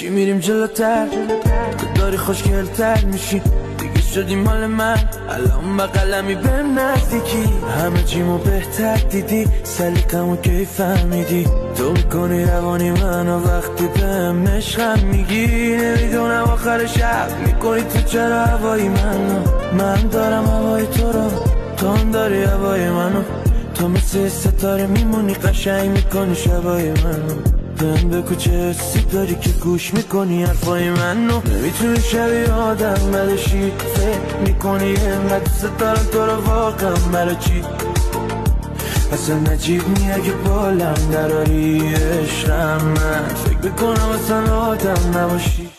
هرچی میریم جلوتر تو داری خوشگلتر میشی دیگه شدی مال من الان با قلمی بهم نزدیکی همه چیمو بهتر دیدی سلیقمو کی فهمیدی تو میکنی روانی منو وقتی بهم عشقم میگی نمیدونم آخر شب میکنی تو چرا هوای منو من دارم هوای تو رو تو هم داری هوای منو تو مثل ستاره میمونی قشنگ میکنی شبای منو بهم بگو چه حسی داری که گوش میکنی حرفای منو نمیتونی شبیه آدم بدشی فکر میکنی اینقدر دوست دارم تو رو واقعا برای چی اصلا نجیب نی اگه بالم دراری عشقم من فکر بکنم اصلا آدم نباشی